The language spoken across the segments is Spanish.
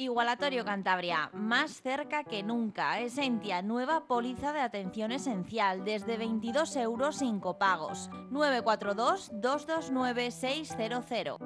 Igualatorio Cantabria, más cerca que nunca. Esentia, nueva póliza de atención esencial, desde 22 euros sin copagos. 942 229 600.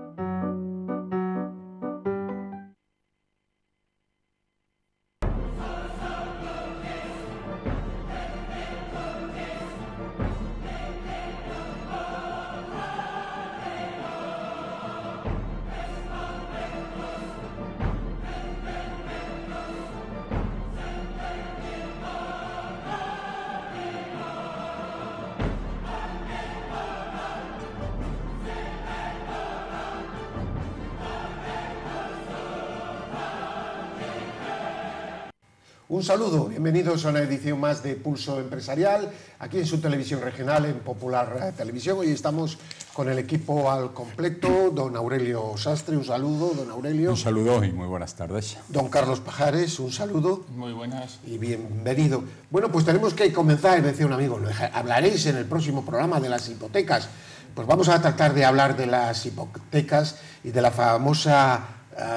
Un saludo, bienvenidos a una edición más de Pulso Empresarial, aquí en su televisión regional, en Popular Televisión. Hoy estamos con el equipo al completo, don Aurelio Sastre, un saludo, don Aurelio. Un saludo y muy buenas tardes. Don Carlos Pajares, un saludo. Muy buenas. Y bienvenido. Bueno, pues tenemos que comenzar, decía un amigo, hablaréis en el próximo programa de las hipotecas. Pues vamos a tratar de hablar de las hipotecas y de la famosa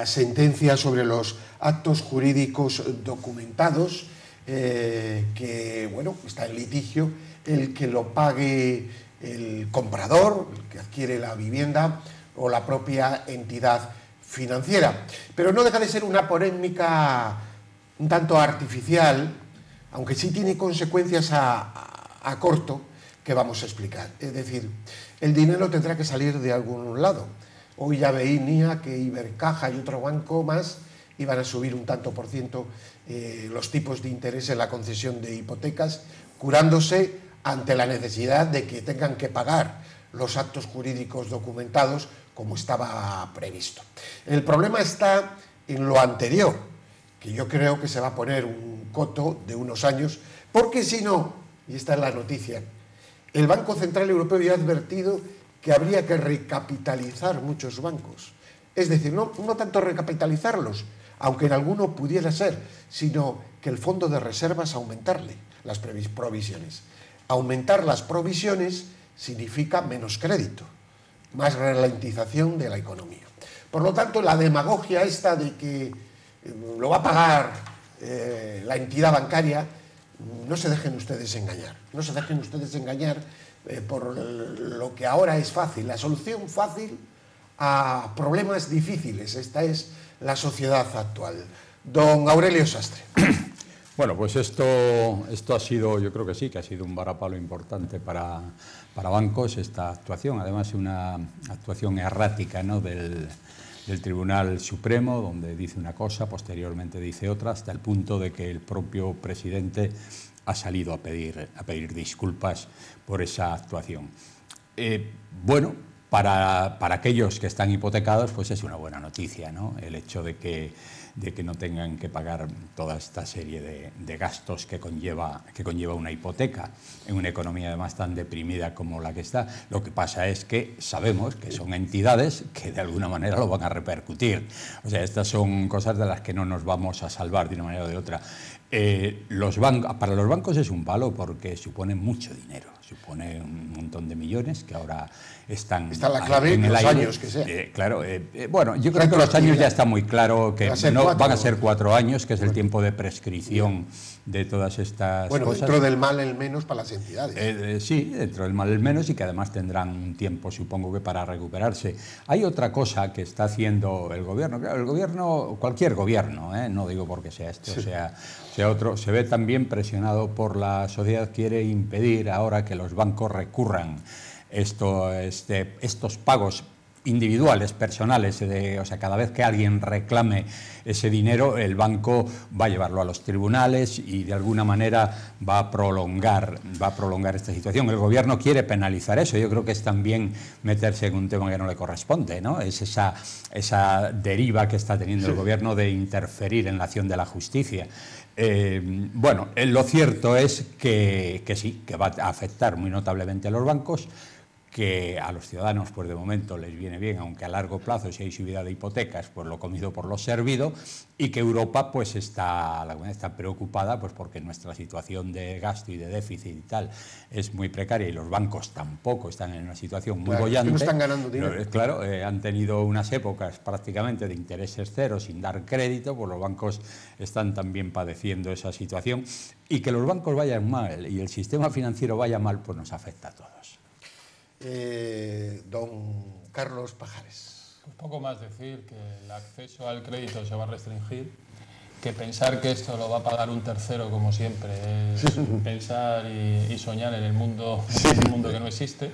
sentencia sobre los actos jurídicos documentados, que, bueno, está en litigio, el que lo pague el comprador, el que adquiere la vivienda, o la propia entidad financiera. Pero no deja de ser una polémica un tanto artificial, aunque sí tiene consecuencias a corto, que vamos a explicar. Es decir, el dinero tendrá que salir de algún lado. Hoy ya veía que Ibercaja y otro banco más iban a subir un tanto por ciento los tipos de interés en la concesión de hipotecas, curándose ante la necesidad de que tengan que pagar los actos jurídicos documentados como estaba previsto. El problema está en lo anterior, que yo creo que se va a poner un coto de unos años, porque si no, y esta es la noticia, el Banco Central Europeo ya ha advertido que habría que recapitalizar muchos bancos. Es decir, no tanto recapitalizarlos, aunque en alguno pudiera ser, sino que el fondo de reservas aumentarle las provisiones. Aumentar las provisiones significa menos crédito, más ralentización de la economía. Por lo tanto, la demagogia esta de que lo va a pagar la entidad bancaria, no se dejen ustedes engañar. No se dejen ustedes engañar por lo que ahora es fácil, la solución fácil a problemas difíciles. Esta es la sociedad actual. Don Aurelio Sastre. Bueno, pues esto ha sido, yo creo que sí, que ha sido un varapalo importante para bancos, esta actuación. Además, una actuación errática, ¿no?, del Tribunal Supremo, donde dice una cosa, posteriormente dice otra, hasta el punto de que el propio presidente ha salido a pedir disculpas por esa actuación. Bueno, para aquellos que están hipotecados, pues es una buena noticia, ¿no?, el hecho de que no tengan que pagar toda esta serie de gastos que conlleva una hipoteca en una economía además tan deprimida como la que está. Lo que pasa es que sabemos que son entidades que de alguna manera lo van a repercutir. O sea, estas son cosas de las que no nos vamos a salvar de una manera o de otra. Para los bancos es un palo porque supone mucho dinero, supone un montón de millones que ahora están la clave en el aire. Años que sea. Claro, bueno, yo creo que los años ya está muy claro que van a ser 4 años, que es el tiempo de prescripción de todas estas cosas. Dentro del mal el menos para las entidades. Sí, dentro del mal el menos, y que además tendrán un tiempo, supongo que para recuperarse. Hay otra cosa que está haciendo el gobierno. Claro, el gobierno, cualquier gobierno, no digo porque sea este o sea otro, se ve también presionado por la sociedad, quiere impedir ahora que los bancos recurran estos pagos individuales, personales, o sea, cada vez que alguien reclame ese dinero, el banco va a llevarlo a los tribunales y de alguna manera va a prolongar esta situación. El gobierno quiere penalizar eso. Yo creo que es también meterse en un tema que no le corresponde, ¿no? Es esa deriva que está teniendo el gobierno de interferir en la acción de la justicia. Bueno, lo cierto es que sí, que va a afectar muy notablemente a los bancos, que a los ciudadanos pues de momento les viene bien, aunque a largo plazo si hay subida de hipotecas pues lo comido por lo servido, y que Europa pues está preocupada pues porque nuestra situación de gasto y de déficit y tal es muy precaria y los bancos tampoco están en una situación muy boyante. No están ganando dinero. Claro, han tenido unas épocas prácticamente de intereses cero sin dar crédito, pues los bancos están también padeciendo esa situación, y que los bancos vayan mal y el sistema financiero vaya mal pues nos afecta a todos. Don Carlos Pajares. Pues poco más decir, que el acceso al crédito se va a restringir, que pensar que esto lo va a pagar un tercero, como siempre, es pensar y soñar en el mundo, un mundo que no existe,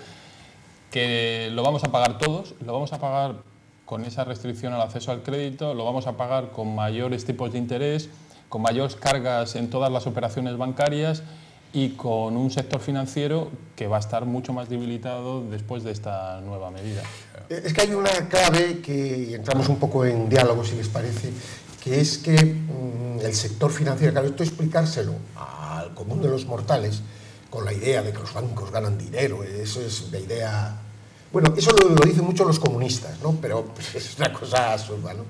que lo vamos a pagar todos, lo vamos a pagar con esa restricción al acceso al crédito, lo vamos a pagar con mayores tipos de interés, con mayores cargas en todas las operaciones bancarias, y con un sector financiero que va a estar mucho más debilitado después de esta nueva medida. Es que hay una clave que entramos un poco en diálogo, si les parece, que es que el sector financiero, claro, esto explicárselo al común de los mortales con la idea de que los bancos ganan dinero, eso es la idea... Bueno, eso lo dicen mucho los comunistas, ¿no? Pero pues, es una cosa absurda, ¿no?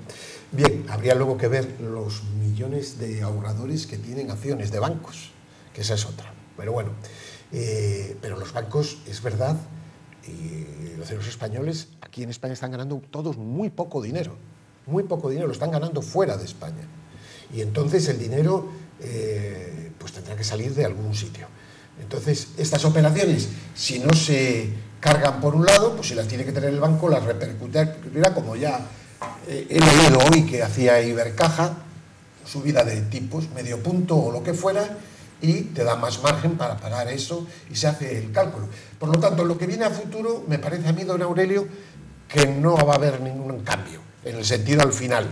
Bien, habría luego que ver los millones de ahorradores que tienen acciones de bancos, que esa es otra. Pero bueno, pero los bancos, es verdad, y los españoles, aquí en España están ganando todos muy poco dinero, lo están ganando fuera de España. Y entonces el dinero pues tendrá que salir de algún sitio. Entonces, estas operaciones, si no se cargan por un lado, pues si las tiene que tener el banco, las repercutirá, como ya he leído hoy que hacía Ibercaja, subida de tipos, medio punto o lo que fuera, y te da más margen para pagar eso y se hace el cálculo. Por lo tanto, lo que viene a futuro, me parece a mí, don Aurelio, que no va a haber ningún cambio, en el sentido al final,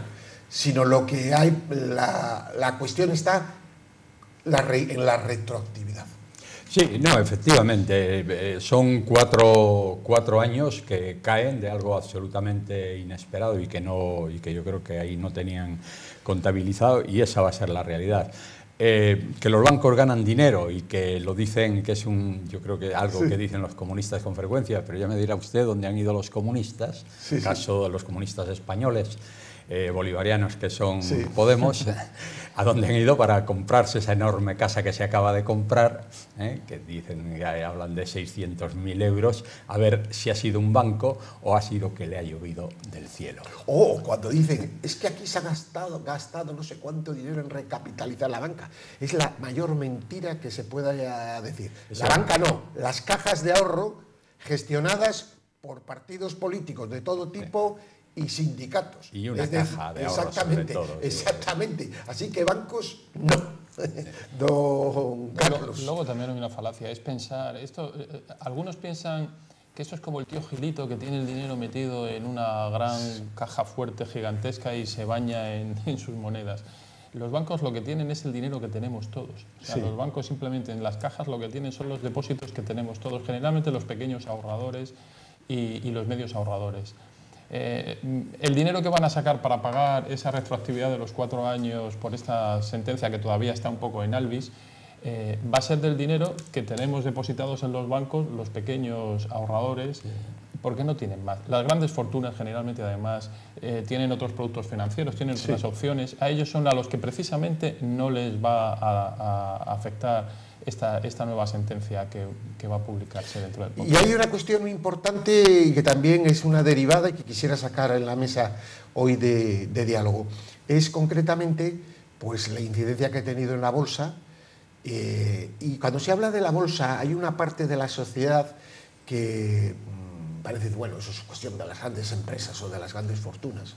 sino lo que hay, la cuestión está en la retroactividad. Sí, no, efectivamente, son cuatro años que caen de algo absolutamente inesperado y que yo creo que ahí no tenían contabilizado, y esa va a ser la realidad. Que los bancos ganan dinero y que lo dicen, que es yo creo que algo que dicen los comunistas con frecuencia, pero ya me dirá usted dónde han ido los comunistas, caso de los comunistas españoles, bolivarianos que son Podemos, a dónde han ido para comprarse esa enorme casa que se acaba de comprar, que dicen, que hablan de 600.000 euros, a ver si ha sido un banco o ha sido que le ha llovido del cielo. O cuando dicen, es que aquí se ha gastado no sé cuánto dinero en recapitalizar la banca. Es la mayor mentira que se pueda decir. La banca no, las cajas de ahorro gestionadas por partidos políticos de todo tipo y sindicatos. Y una caja de ahorro, exactamente, sobre todo. Exactamente. Así que bancos, no. Don Carlos. Luego también hay una falacia, es pensar, algunos piensan que eso es como el tío Gilito que tiene el dinero metido en una gran caja fuerte gigantesca y se baña en sus monedas. Los bancos lo que tienen es el dinero que tenemos todos. O sea, los bancos simplemente en las cajas lo que tienen son los depósitos que tenemos todos, generalmente los pequeños ahorradores y los medios ahorradores. El dinero que van a sacar para pagar esa retroactividad de los 4 años por esta sentencia que todavía está un poco en albis, va a ser del dinero que tenemos depositados en los bancos, los pequeños ahorradores, porque no tienen más. Las grandes fortunas generalmente además tienen otros productos financieros, tienen otras opciones. A ellos son a los que precisamente no les va a afectar esta nueva sentencia que va a publicarse dentro del poco. Y hay una cuestión muy importante y que también es una derivada y que quisiera sacar en la mesa hoy de diálogo. Es concretamente pues, la incidencia que ha tenido en la bolsa. Y cuando se habla de la bolsa hay una parte de la sociedad que parece, bueno, eso es cuestión de las grandes empresas o de las grandes fortunas.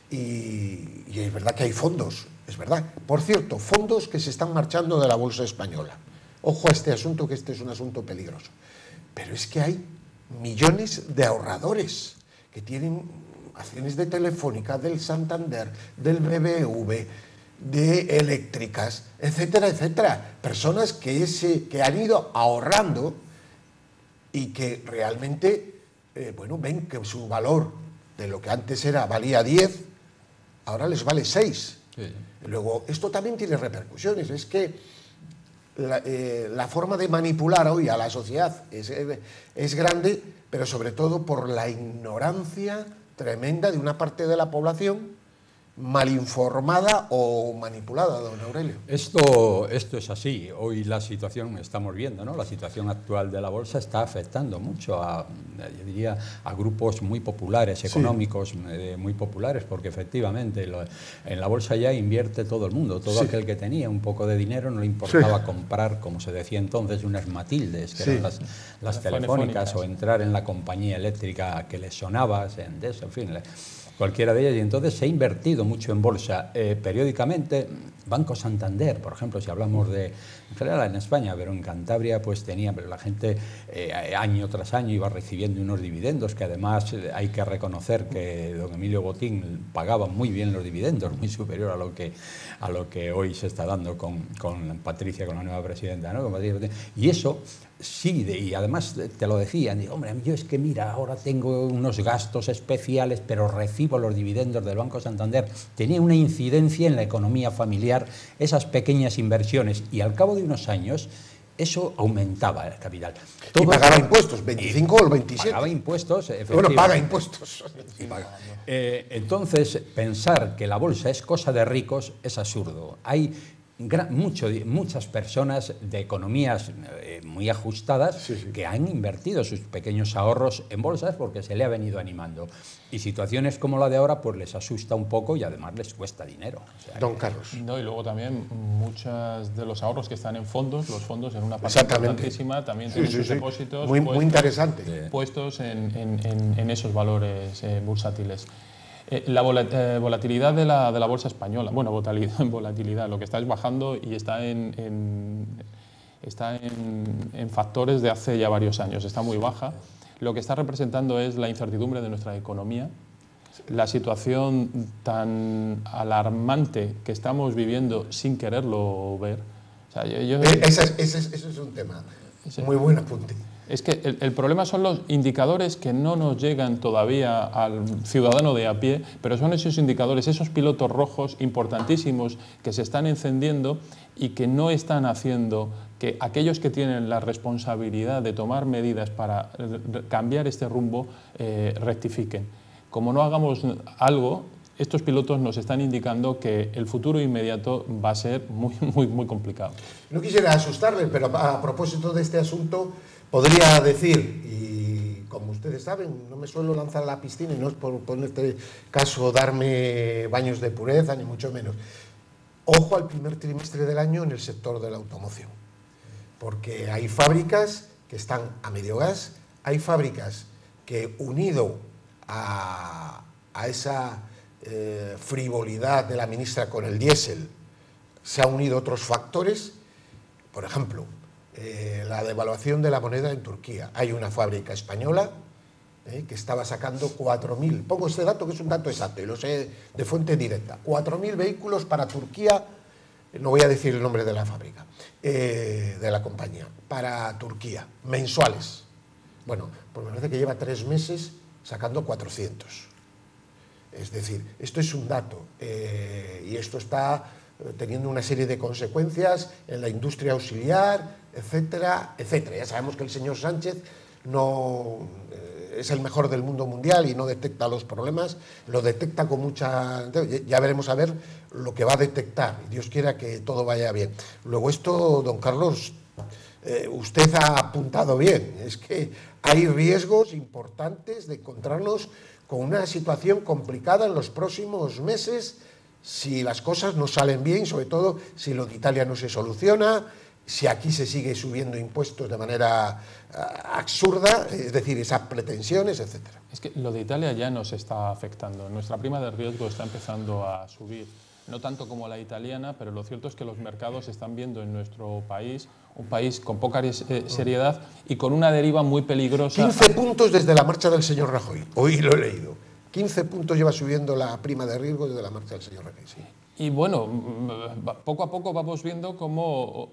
Y es verdad que hay fondos, es verdad. Por cierto, fondos que se están marchando de la bolsa española. Ojo a este asunto, que este es un asunto peligroso. Pero es que hay millones de ahorradores que tienen acciones de Telefónica, del Santander, del BBV, de eléctricas, etcétera, etcétera. Personas que han ido ahorrando y que realmente bueno, ven que su valor de lo que antes valía 10, ahora les vale 6. Luego, esto también tiene repercusiones. Es que la forma de manipular hoy a la sociedad es grande, pero sobre todo por la ignorancia tremenda de una parte de la población mal informada o manipulada, don Aurelio. Esto es así. Hoy la situación, estamos viendo, ¿no? La situación actual de la bolsa está afectando mucho yo diría, a grupos muy populares, económicos, sí, muy populares, porque efectivamente en la bolsa ya invierte todo el mundo. Todo sí, aquel que tenía un poco de dinero no le importaba sí, comprar, como se decía entonces, unas Matildes, que sí, eran las telefónicas, o entrar en la compañía eléctrica que les sonaba, en fin, cualquiera de ellas, y entonces se ha invertido mucho en bolsa. Periódicamente, Banco Santander, por ejemplo, si hablamos de, en general en España, pero en Cantabria, pues tenía, pero la gente año tras año iba recibiendo unos dividendos, que además hay que reconocer que don Emilio Botín pagaba muy bien los dividendos, muy superior a lo que hoy se está dando con Patricia, con la nueva presidenta, ¿no? Y eso sí, y además te lo decían, digo, hombre, yo es que mira, ahora tengo unos gastos especiales, pero recibo los dividendos del Banco Santander. Tenía una incidencia en la economía familiar, esas pequeñas inversiones, y al cabo de unos años eso aumentaba el capital. Y pagaba impuestos, 25 o el 27. Pagaba impuestos, efectivamente. Bueno, paga impuestos. Entonces, pensar que la bolsa es cosa de ricos es absurdo. Hay muchas personas de economías muy ajustadas sí, sí, que han invertido sus pequeños ahorros en bolsas porque se le ha venido animando. Y situaciones como la de ahora pues les asusta un poco y además les cuesta dinero. O sea, don Carlos. No, y luego también muchos de los ahorros que están en fondos, los fondos en una parte importantísima también tienen sus depósitos muy interesante, puestos en esos valores bursátiles. La volatilidad de la bolsa española, bueno, volatilidad, lo que está es bajando y está en factores de hace ya varios años, está muy baja. Lo que está representando es la incertidumbre de nuestra economía, la situación tan alarmante que estamos viviendo sin quererlo ver. O sea, ese es un tema, muy buen apunte. Es que el problema son los indicadores que no nos llegan todavía al ciudadano de a pie, pero son esos indicadores, esos pilotos rojos importantísimos que se están encendiendo y que no están haciendo que aquellos que tienen la responsabilidad de tomar medidas para cambiar este rumbo rectifiquen. Como no hagamos algo, estos pilotos nos están indicando que el futuro inmediato va a ser muy complicado. No quisiera asustarles, pero a propósito de este asunto, podría decir, y como ustedes saben, no me suelo lanzar a la piscina y no es por en este caso darme baños de pureza, ni mucho menos. Ojo al primer trimestre del año en el sector de la automoción, porque hay fábricas que están a medio gas, hay fábricas que unido a esa frivolidad de la ministra con el diésel, se han unido otros factores, por ejemplo, la devaluación de la moneda en Turquía. Hay una fábrica española que estaba sacando 4.000, pongo este dato que es un dato exacto y lo sé de fuente directa, 4.000 vehículos para Turquía, no voy a decir el nombre de la fábrica, de la compañía, para Turquía, mensuales. Bueno, pues me parece que lleva 3 meses sacando 400. Es decir, esto es un dato y esto está teniendo una serie de consecuencias en la industria auxiliar, etcétera, etcétera. Ya sabemos que el señor Sánchez no es el mejor del mundo mundial y no detecta los problemas, lo detecta con mucha... Ya veremos a ver lo que va a detectar, y Dios quiera que todo vaya bien. Luego esto, don Carlos, usted ha apuntado bien, es que hay riesgos importantes de encontrarnos con una situación complicada en los próximos meses si las cosas no salen bien, sobre todo si lo de Italia no se soluciona, si aquí se sigue subiendo impuestos de manera absurda, es decir, esas pretensiones, etcétera. Es que lo de Italia ya nos está afectando. Nuestra prima de riesgo está empezando a subir, no tanto como la italiana, pero lo cierto es que los mercados están viendo en nuestro país un país con poca seriedad y con una deriva muy peligrosa. 15 puntos desde la marcha del señor Rajoy, hoy lo he leído. 15 puntos lleva subiendo la prima de riesgo desde la marcha del señor Rajoy. Sí. Y bueno, poco a poco vamos viendo cómo,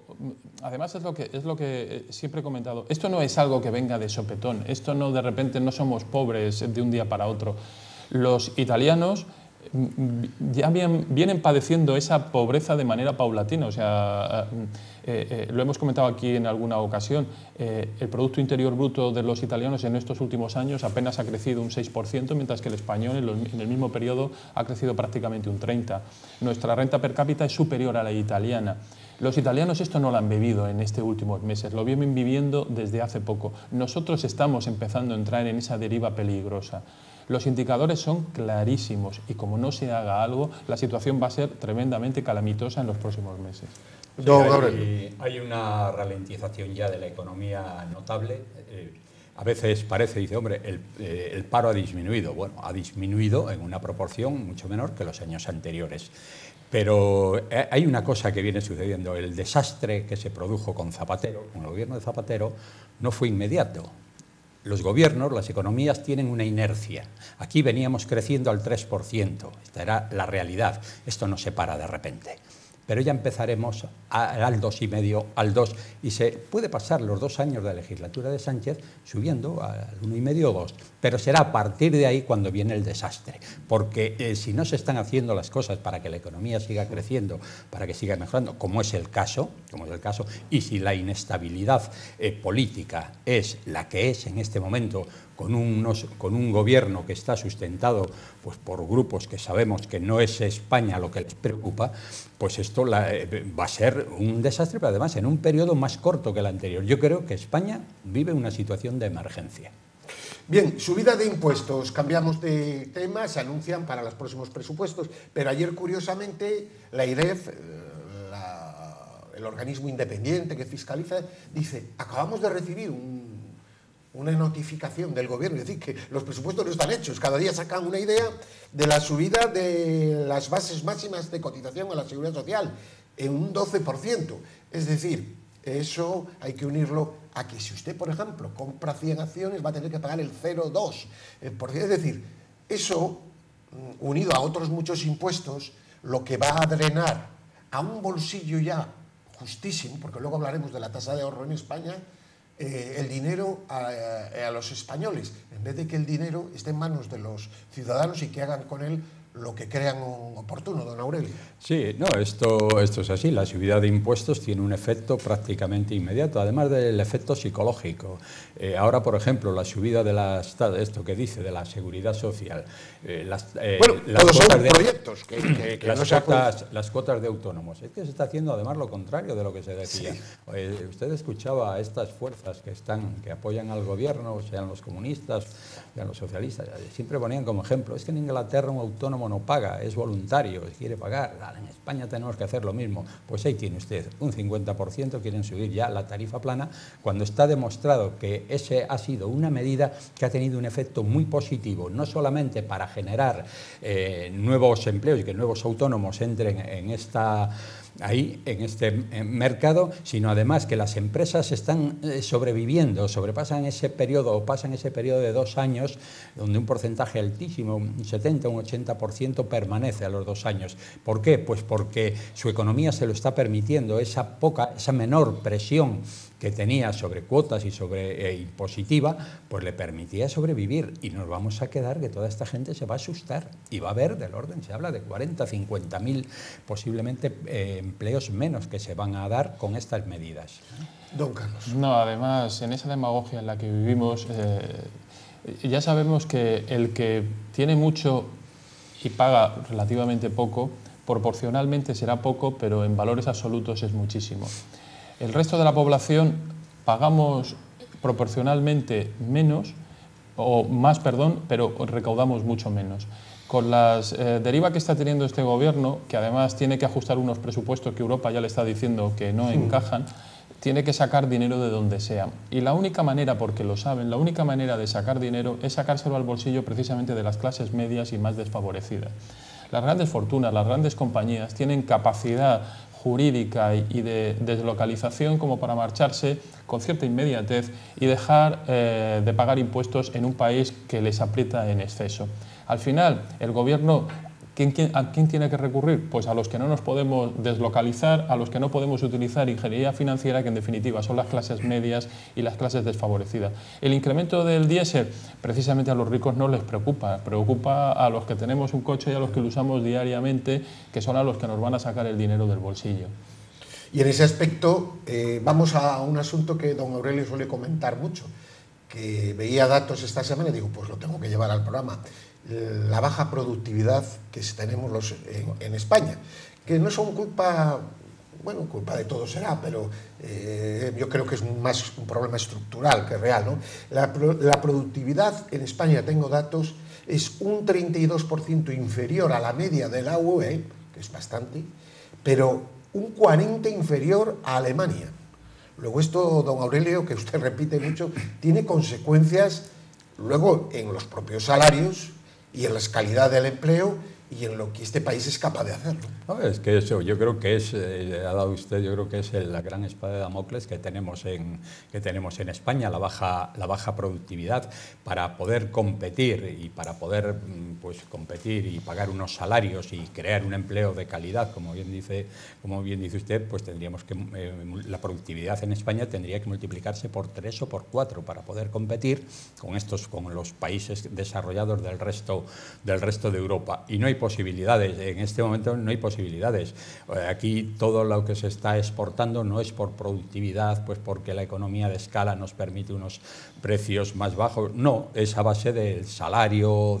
además es lo que siempre he comentado, esto no es algo que venga de sopetón, esto no de repente no somos pobres de un día para otro. Los italianos ya vienen padeciendo esa pobreza de manera paulatina. O sea, lo hemos comentado aquí en alguna ocasión, el Producto Interior Bruto de los italianos en estos últimos años apenas ha crecido un 6%, mientras que el español en el mismo periodo ha crecido prácticamente un 30%. Nuestra renta per cápita es superior a la italiana. Los italianos esto no lo han vivido en estos últimos meses, lo vienen viviendo desde hace poco. Nosotros estamos empezando a entrar en esa deriva peligrosa. Los indicadores son clarísimos y como no se haga algo, la situación va a ser tremendamente calamitosa en los próximos meses. Hay una ralentización ya de la economía notable. A veces parece, dice, hombre, el paro ha disminuido. Bueno, ha disminuido en una proporción mucho menor que los años anteriores. Pero hay una cosa que viene sucediendo. El desastre que se produjo con Zapatero, con el gobierno de Zapatero, no fue inmediato. Los gobiernos, las economías tienen una inercia. Aquí veníamos creciendo al 3%. Esta era la realidad. Esto no se para de repente. Pero ya empezaremos al 2,5, al 2, y se puede pasar los 2 años de la legislatura de Sánchez subiendo al 1,5 o 2, pero será a partir de ahí cuando viene el desastre, porque si no se están haciendo las cosas para que la economía siga creciendo, para que siga mejorando, como es el caso, y si la inestabilidad política es la que es en este momento, con un gobierno que está sustentado pues, por grupos que sabemos que no es España lo que les preocupa, pues esto va a ser un desastre, pero además en un periodo más corto que el anterior. Yo creo que España vive una situación de emergencia. Bien, subida de impuestos, cambiamos de tema, se anuncian para los próximos presupuestos, pero ayer curiosamente la IREF, el organismo independiente que fiscaliza, dice, acabamos de recibir una notificación del gobierno, es decir, que los presupuestos no están hechos, cada día sacan una idea de la subida de las bases máximas de cotización a la Seguridad Social en un 12%, es decir, eso hay que unirlo a que si usted, por ejemplo, compra 100 acciones va a tener que pagar el 0,2%, es decir, eso, unido a otros muchos impuestos, lo que va a drenar a un bolsillo ya justísimo, porque luego hablaremos de la tasa de ahorro en España, el dinero a los españoles, en vez de que el dinero esté en manos de los ciudadanos y que hagan con él lo que crean oportuno, don Aurelio. Sí, no, esto es así. La subida de impuestos tiene un efecto prácticamente inmediato, además del efecto psicológico. Ahora, por ejemplo, la subida de la seguridad social. Todos son proyectos que las cuotas de autónomos. Es que se está haciendo además lo contrario de lo que se decía. Sí. Usted escuchaba a estas fuerzas que apoyan al gobierno, sean los comunistas, sean los socialistas, siempre ponían como ejemplo, es que en Inglaterra un autónomo no paga, es voluntario, quiere pagar. En España tenemos que hacer lo mismo. Pues ahí tiene usted, un 50% quieren subir ya la tarifa plana, cuando está demostrado que ese ha sido una medida que ha tenido un efecto muy positivo, no solamente para generar nuevos empleos y que nuevos autónomos entren en este mercado, sino además que las empresas están sobreviviendo, pasan ese periodo de 2 años, donde un porcentaje altísimo, un 70, un 80% permanece a los 2 años. ¿Por qué? Pues porque su economía se lo está permitiendo, esa menor presión que tenía sobre cuotas y sobre impositiva, pues le permitía sobrevivir, y nos vamos a quedar que toda esta gente se va a asustar y va a haber del orden, se habla de 40, 50.000 posiblemente empleos menos que se van a dar con estas medidas. Don Carlos. No, además, en esa demagogia en la que vivimos, ya sabemos que el que tiene mucho y paga relativamente poco, proporcionalmente será poco, pero en valores absolutos es muchísimo. El resto de la población pagamos proporcionalmente menos, o más, perdón, pero recaudamos mucho menos. Con las deriva que está teniendo este gobierno, que además tiene que ajustar unos presupuestos que Europa ya le está diciendo que no encajan, tiene que sacar dinero de donde sea. Y la única manera, porque lo saben, la única manera de sacar dinero es sacárselo al bolsillo precisamente de las clases medias y más desfavorecidas. Las grandes fortunas, las grandes compañías tienen capacidad jurídica y de deslocalización como para marcharse con cierta inmediatez y dejar de pagar impuestos en un país que les aprieta en exceso. Al final, el gobierno ¿A quién tiene que recurrir? Pues a los que no nos podemos deslocalizar, a los que no podemos utilizar ingeniería financiera, que en definitiva son las clases medias y las clases desfavorecidas. El incremento del diésel, precisamente a los ricos no les preocupa, preocupa a los que tenemos un coche y a los que lo usamos diariamente, que son a los que nos van a sacar el dinero del bolsillo. Y en ese aspecto vamos a un asunto que don Aurelio suele comentar mucho, que veía datos esta semana y digo, pues lo tengo que llevar al programa. La baja productividad que tenemos en España, que no son culpa, bueno, culpa de todo será, pero yo creo que es más un problema estructural que real, ¿no? La productividad en España, tengo datos, es un 32% inferior a la media de la UE, que es bastante, pero un 40% inferior a Alemania. Luego esto, don Aurelio, que usted repite mucho, tiene consecuencias luego en los propios salarios y en la calidad del empleo y en lo que este país es capaz de hacer, ¿no? No, es que eso, yo creo que es, ha dado usted, yo creo que es la gran espada de Damocles que tenemos en España, la baja productividad. Para poder competir y para poder pues, competir y pagar unos salarios y crear un empleo de calidad, como bien dice usted, pues tendríamos que, la productividad en España tendría que multiplicarse por 3 o por 4 para poder competir con los países desarrollados del resto de Europa. Y no hay posibilidades, en este momento no hay posibilidades. Aquí todo lo que se está exportando no es por productividad, pues porque la economía de escala nos permite unos precios más bajos, no, es a base de salario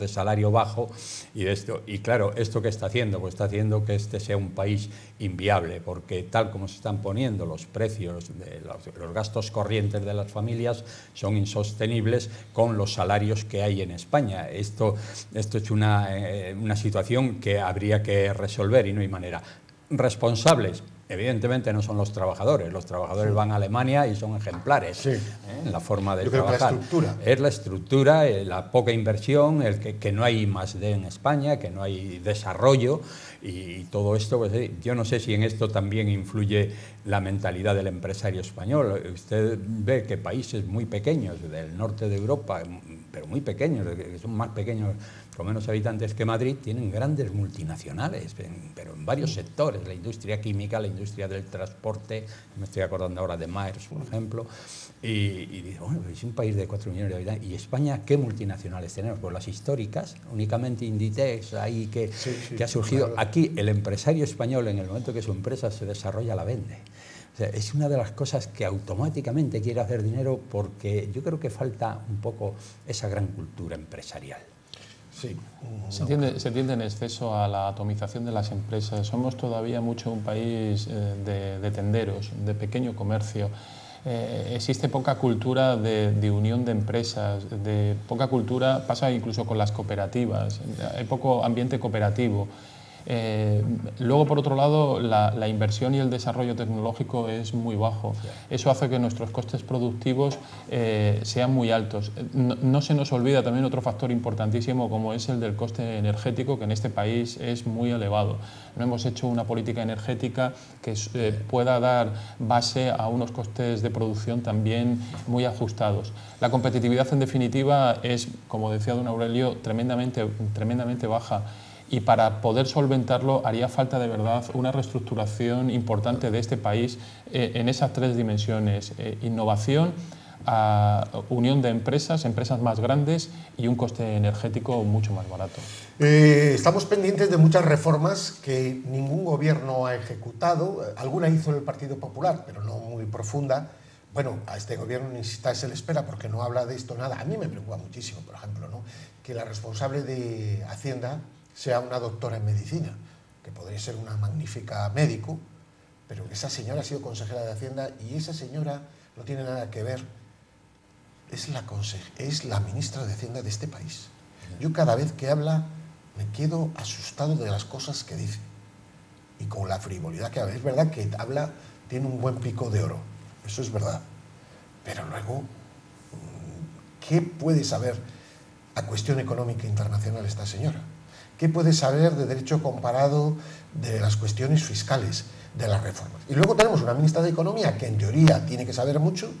bajo y de esto. Y claro, ¿esto qué está haciendo? Pues está haciendo que este sea un país inviable, porque tal como se están poniendo los precios de los gastos corrientes de las familias son insostenibles con los salarios que hay en España. Esto es una situación que habría que resolver y no hay manera. Responsables, evidentemente no son los trabajadores van a Alemania y son ejemplares en la forma de trabajar. Es la estructura, la poca inversión, que no hay I+D en España, que no hay desarrollo y todo esto, pues, yo no sé si en esto también influye la mentalidad del empresario español. Usted ve que países muy pequeños del norte de Europa, pero muy pequeños, que son más pequeños, con menos habitantes que Madrid, tienen grandes multinacionales, pero en varios sectores, la industria química, la industria del transporte, me estoy acordando ahora de Maersk, por ejemplo, y digo, bueno, es un país de 4 millones de habitantes, ¿y España qué multinacionales tenemos? Pues las históricas, únicamente Inditex, ahí que ha surgido. Claro. Aquí el empresario español, en el momento que su empresa se desarrolla, la vende. O sea, es una de las cosas que automáticamente quiere hacer dinero, porque yo creo que falta un poco esa gran cultura empresarial. Sí. Se tiende en exceso a la atomización de las empresas. Somos todavía mucho un país de tenderos, de pequeño comercio. Existe poca cultura de unión de empresas, de poca cultura, pasa incluso con las cooperativas, hay poco ambiente cooperativo. Luego, por otro lado, la inversión y el desarrollo tecnológico es muy bajo. Eso hace que nuestros costes productivos sean muy altos. No se nos olvida también otro factor importantísimo, como es el del coste energético, que en este país es muy elevado. No hemos hecho una política energética que pueda dar base a unos costes de producción también muy ajustados. La competitividad, en definitiva, es, como decía don Aurelio, tremendamente baja. Y para poder solventarlo haría falta de verdad una reestructuración importante de este país en esas 3 dimensiones: innovación, unión de empresas más grandes y un coste energético mucho más barato. Estamos pendientes de muchas reformas que ningún gobierno ha ejecutado. Alguna hizo el Partido Popular, pero no muy profunda. Bueno, a este gobierno ni siquiera se le espera porque no habla de esto nada. A mí me preocupa muchísimo, por ejemplo, ¿no?, que la responsable de Hacienda sea una doctora en medicina, que podría ser una magnífica médico, pero esa señora ha sido consejera de Hacienda y esa señora no tiene nada que ver, es la ministra de Hacienda de este país. Yo cada vez que habla me quedo asustado de las cosas que dice y con la frivolidad que habla. Es verdad que habla, tiene un buen pico de oro, eso es verdad, pero luego, ¿qué puede saber a cuestión económica internacional esta señora? ¿Qué puede saber de derecho comparado, de las cuestiones fiscales, de las reformas? Y luego tenemos una ministra de Economía que en teoría tiene que saber mucho,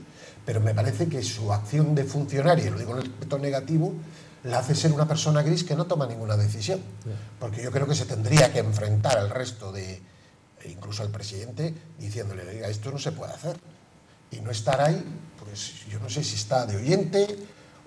pero me parece que su acción de funcionaria, y lo digo en el aspecto negativo, la hace ser una persona gris que no toma ninguna decisión. Porque yo creo que se tendría que enfrentar al resto de, incluso al presidente, diciéndole, oiga, esto no se puede hacer. Y no estar ahí, pues yo no sé si está de oyente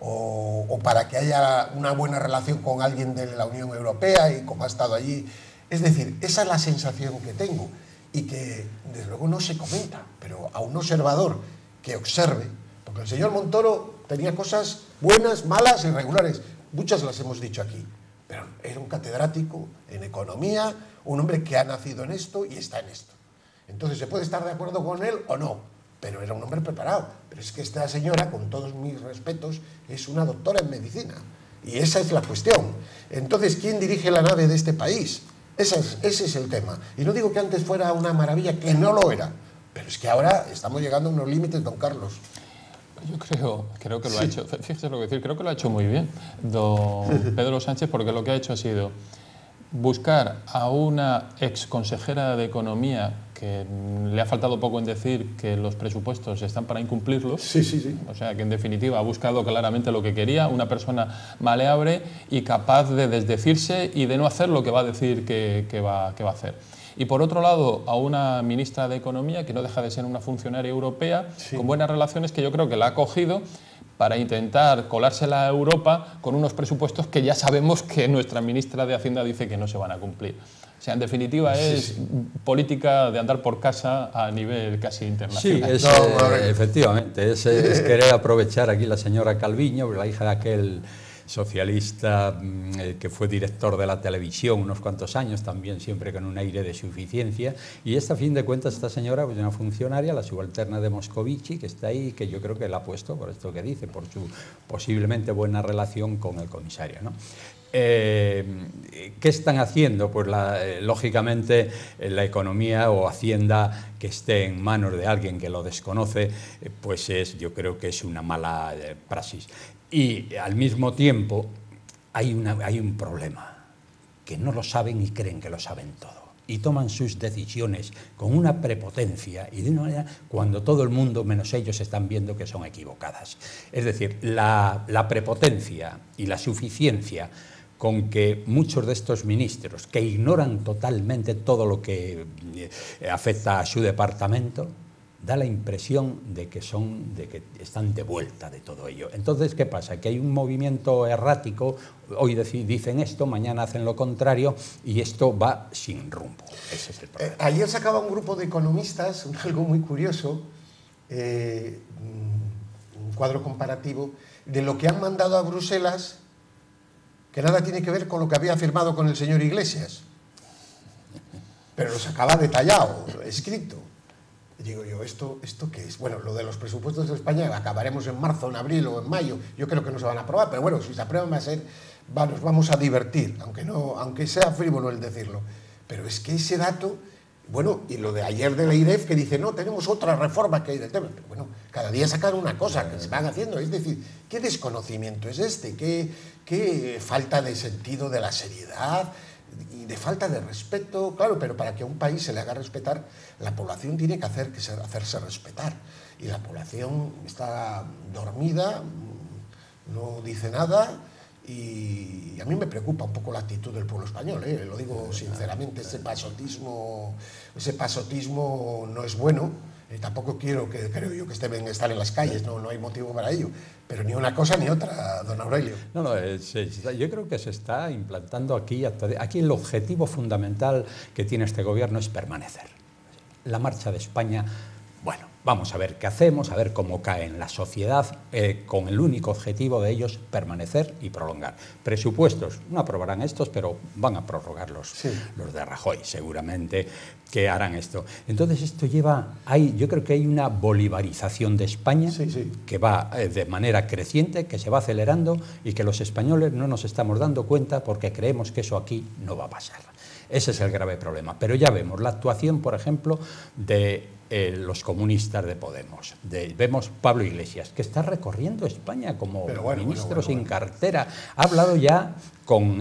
o para que haya una buena relación con alguien de la Unión Europea y como ha estado allí. Es decir, esa es la sensación que tengo y que desde luego no se comenta, pero a un observador que observe, porque el señor Montoro tenía cosas buenas, malas, irregulares, muchas las hemos dicho aquí, pero era un catedrático en economía, un hombre que ha nacido en esto y está en esto. Entonces se puede estar de acuerdo con él o no, pero era un hombre preparado. Pero es que esta señora, con todos mis respetos, es una doctora en medicina. Y esa es la cuestión. Entonces, ¿quién dirige la nave de este país? Ese es el tema. Y no digo que antes fuera una maravilla, que no lo era. Pero es que ahora estamos llegando a unos límites, don Carlos. Yo creo que lo ha hecho, fíjese lo que decir, creo que lo ha hecho muy bien don Pedro Sánchez, porque lo que ha hecho ha sido buscar a una ex consejera de Economía que le ha faltado poco en decir que los presupuestos están para incumplirlos. Sí. O sea, que en definitiva ha buscado claramente lo que quería, una persona maleable y capaz de desdecirse y de no hacer lo que va a decir que va a hacer. Y por otro lado, a una ministra de Economía que no deja de ser una funcionaria europea, con buenas relaciones, que yo creo que la ha cogido para intentar colársela a Europa con unos presupuestos que ya sabemos que nuestra ministra de Hacienda dice que no se van a cumplir. O sea, en definitiva es política de andar por casa a nivel casi internacional. Sí, efectivamente, es querer aprovechar aquí la señora Calviño, la hija de aquel socialista que fue director de la televisión unos cuantos años, también siempre con un aire de suficiencia, y a fin de cuentas esta señora pues una funcionaria, la subalterna de Moscovici, que está ahí, que yo creo que la ha puesto por esto que dice, por su posiblemente buena relación con el comisario, ¿no? ¿Qué están haciendo? Pues lógicamente la economía o Hacienda que esté en manos de alguien que lo desconoce, pues yo creo que es una mala praxis. Y al mismo tiempo hay un problema, que no lo saben y creen que lo saben todo. Y toman sus decisiones con una prepotencia y de una manera cuando todo el mundo, menos ellos, están viendo que son equivocadas. Es decir, la prepotencia y la suficiencia con que muchos de estos ministros, que ignoran totalmente todo lo que afecta a su departamento, da la impresión de que están de vuelta de todo ello. Entonces, ¿qué pasa? Que hay un movimiento errático, hoy dicen esto, mañana hacen lo contrario, y esto va sin rumbo. Ese es el problema. Ayer sacaba un grupo de economistas, algo muy curioso, un cuadro comparativo, de lo que han mandado a Bruselas, que nada tiene que ver con lo que había firmado con el señor Iglesias. Pero lo sacaba detallado, escrito. Digo yo, ¿esto qué es? Bueno, lo de los presupuestos de España acabaremos en marzo, en abril o en mayo. Yo creo que no se van a aprobar, pero bueno, si se aprueban nos vamos a divertir, aunque sea frívolo el decirlo. Pero es que ese dato, bueno, y lo de ayer de la IREF que dice, no, tenemos otra reforma que hay del tema. Pero bueno, cada día sacan una cosa que se van haciendo. Es decir, ¿qué desconocimiento es este? ¿Qué falta de sentido de la seriedad? Y de falta de respeto, claro, pero para que a un país se le haga respetar, la población tiene que hacerse respetar. Y la población está dormida, no dice nada, y a mí me preocupa un poco la actitud del pueblo español, lo digo sinceramente, ese pasotismo no es bueno. Tampoco creo yo que deben estar en las calles, no hay motivo para ello, pero ni una cosa ni otra, don Aurelio. Yo creo que se está implantando aquí el objetivo fundamental que tiene este gobierno es permanecer. La marcha de España, bueno, vamos a ver qué hacemos, a ver cómo cae en la sociedad, con el único objetivo de ellos permanecer y prolongar. Presupuestos, no aprobarán estos, pero van a prorrogarlos los de Rajoy, seguramente que harán esto. Entonces esto yo creo que hay una bolivarización de España que va de manera creciente, que se va acelerando y que los españoles no nos estamos dando cuenta porque creemos que eso aquí no va a pasar. Ese es el grave problema. Pero ya vemos la actuación, por ejemplo, de los comunistas de Podemos. Vemos Pablo Iglesias, que está recorriendo España como ministro sin cartera. Ha hablado ya con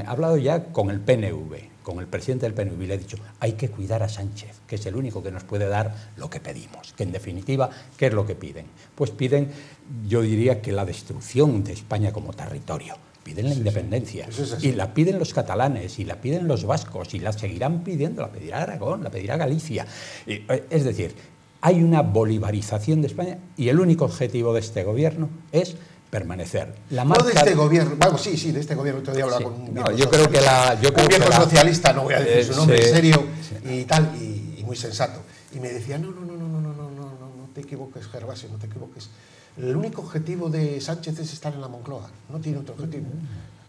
el PNV, con el presidente del PNV, y le ha dicho, hay que cuidar a Sánchez, que es el único que nos puede dar lo que pedimos. Que en definitiva, ¿qué es lo que piden? Pues piden, yo diría que la destrucción de España como territorio, piden la independencia. Eso es así. Y la piden los catalanes, y la piden los vascos, y la seguirán pidiendo, la pedirá Aragón, la pedirá Galicia. Es decir, hay una bolivarización de España y el único objetivo de este gobierno es permanecer. No de este gobierno, vamos, sí, de este gobierno. Otro día hablaba con un viejo socialista, no voy a decir su nombre, serio y tal, y muy sensato. Y me decía, no te equivoques, Gervasio, no te equivoques. El único objetivo de Sánchez es estar en la Moncloa, no tiene otro objetivo.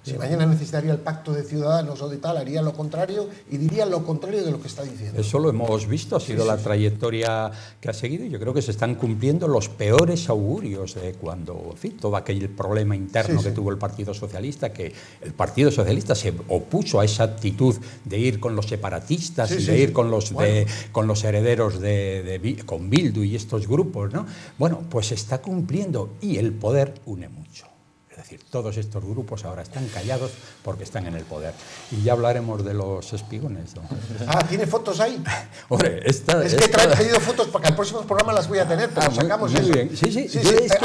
Si mañana necesitaría el pacto de ciudadanos o de tal, haría lo contrario y diría lo contrario de lo que está diciendo. Eso lo hemos visto, ha sido la trayectoria que ha seguido, y yo creo que se están cumpliendo los peores augurios de cuando, en fin, todo aquel problema interno que tuvo el Partido Socialista, que el Partido Socialista se opuso a esa actitud de ir con los separatistas y de ir con los herederos con Bildu y estos grupos, ¿no? Bueno, pues se está cumpliendo y el poder une mucho. Es decir, todos estos grupos ahora están callados porque están en el poder. Y ya hablaremos de los espigones, ¿no? ¿Tiene fotos ahí? Hombre, es que he traído fotos porque al próximo programa las voy a tener, pero sacamos muy eso. Bien. Sí.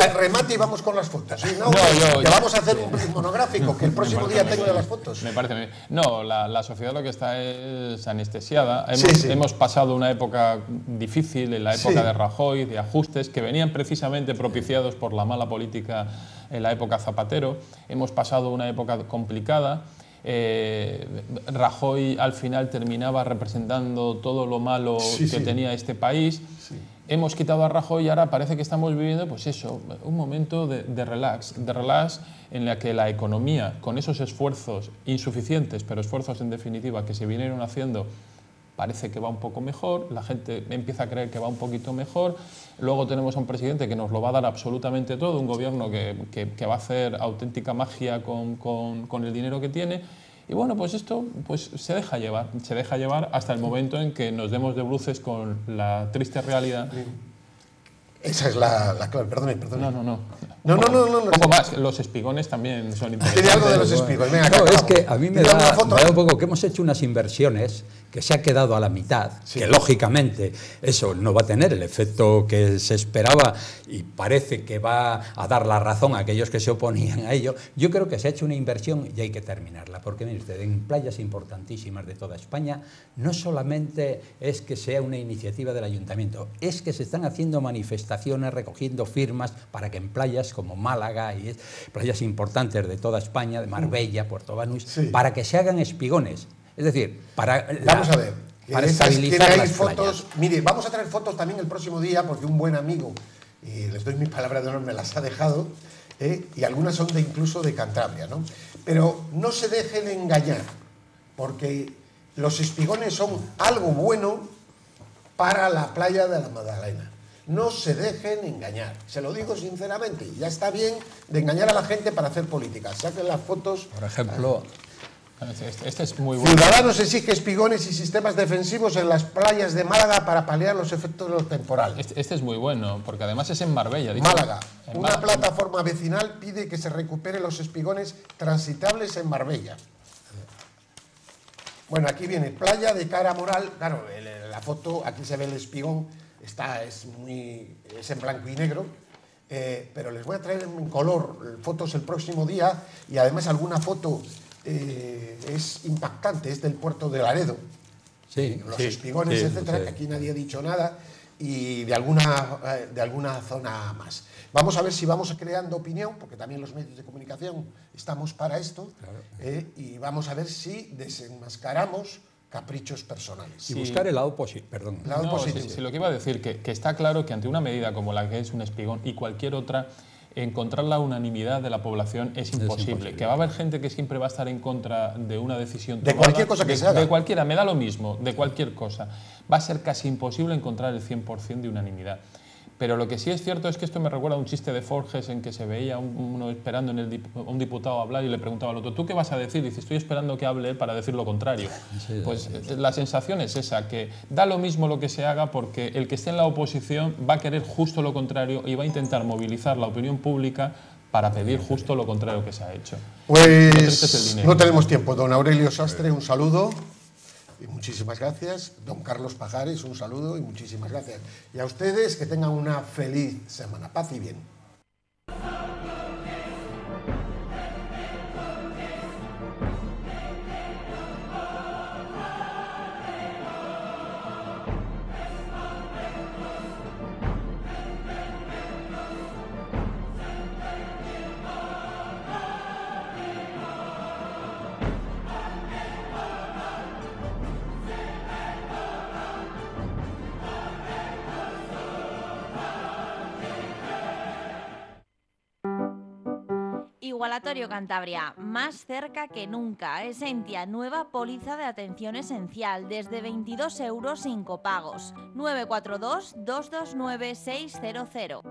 Al remate y vamos con las fotos. Vamos a hacer un monográfico, que el próximo día tengo las fotos. Me parece bien. No, la sociedad lo que está es anestesiada. Hemos pasado una época difícil, en la época de Rajoy, de ajustes, que venían precisamente propiciados por la mala política en la época Zapatero. Hemos pasado una época complicada. Rajoy al final terminaba representando todo lo malo que tenía este país. Hemos quitado a Rajoy y ahora parece que estamos viviendo, pues eso, un momento de relax en la que la economía, con esos esfuerzos insuficientes, pero esfuerzos en definitiva que se vinieron haciendo, parece que va un poco mejor, la gente empieza a creer que va un poquito mejor. Luego tenemos a un presidente que nos lo va a dar absolutamente todo, un gobierno que va a hacer auténtica magia con el dinero que tiene. Y bueno, pues esto pues se deja llevar hasta el momento en que nos demos de bruces con la triste realidad. Esa es la clave, perdone. No. Un poco más, los espigones también son importantes. Tiene algo de los espigones. Venga, es que a mí me da un poco que hemos hecho unas inversiones que se ha quedado a la mitad, que lógicamente eso no va a tener el efecto que se esperaba y parece que va a dar la razón a aquellos que se oponían a ello. Yo creo que se ha hecho una inversión y hay que terminarla, porque mire usted, en playas importantísimas de toda España no solamente es que sea una iniciativa del ayuntamiento, es que se están haciendo manifestaciones, recogiendo firmas para que en playas como Málaga y playas importantes de toda España, de Marbella, Puerto Banús, para que se hagan espigones. Es decir, vamos a ver, para estabilizar las fotos. Mire, vamos a traer fotos también el próximo día, porque un buen amigo, y les doy mis palabras de honor, me las ha dejado, y algunas son incluso de Cantabria, ¿no? Pero no se dejen engañar, porque los espigones son algo bueno para la playa de la Magdalena. No se dejen engañar, se lo digo sinceramente. Ya está bien de engañar a la gente para hacer política. Saquen las fotos. Por ejemplo, este es muy bueno. Ciudadanos exige espigones y sistemas defensivos en las playas de Málaga para paliar los efectos de los temporales. Este es muy bueno, porque además es en Marbella. Málaga. Una plataforma vecinal pide que se recuperen los espigones transitables en Marbella. Bueno, aquí viene playa de Cara Moral. Claro, la foto, aquí se ve el espigón, es en blanco y negro, pero les voy a traer en color fotos el próximo día, y además alguna foto es impactante, es del puerto de Laredo. Los espigones, etcétera, que aquí nadie ha dicho nada, y de alguna zona más. Vamos a ver si vamos creando opinión, porque también los medios de comunicación estamos para esto, y vamos a ver si desenmascaramos caprichos personales. Y buscar el lado positivo. Si lo que iba a decir, que está claro que ante una medida como la que es un espigón y cualquier otra, encontrar la unanimidad de la población es imposible. Que va a haber gente que siempre va a estar en contra de una decisión tomada, de cualquier cosa que se haga. De cualquiera, me da lo mismo, de cualquier cosa. Va a ser casi imposible encontrar el 100% de unanimidad. Pero lo que sí es cierto es que esto me recuerda a un chiste de Forges en que se veía uno esperando un diputado hablar y le preguntaba al otro, ¿tú qué vas a decir? Dice, estoy esperando que hable él para decir lo contrario. Pues la sensación es esa, que da lo mismo lo que se haga, porque el que esté en la oposición va a querer justo lo contrario y va a intentar movilizar la opinión pública para pedir justo lo contrario que se ha hecho. Pues no tenemos tiempo. Don Aurelio Sastre, un saludo. Y muchísimas gracias. Don Carlos Pajares, un saludo y muchísimas gracias. Y a ustedes, que tengan una feliz semana. Paz y bien. Interrogatorio Cantabria, más cerca que nunca. Esentia, nueva póliza de atención esencial, desde 22 euros sin copagos. 942 229 600.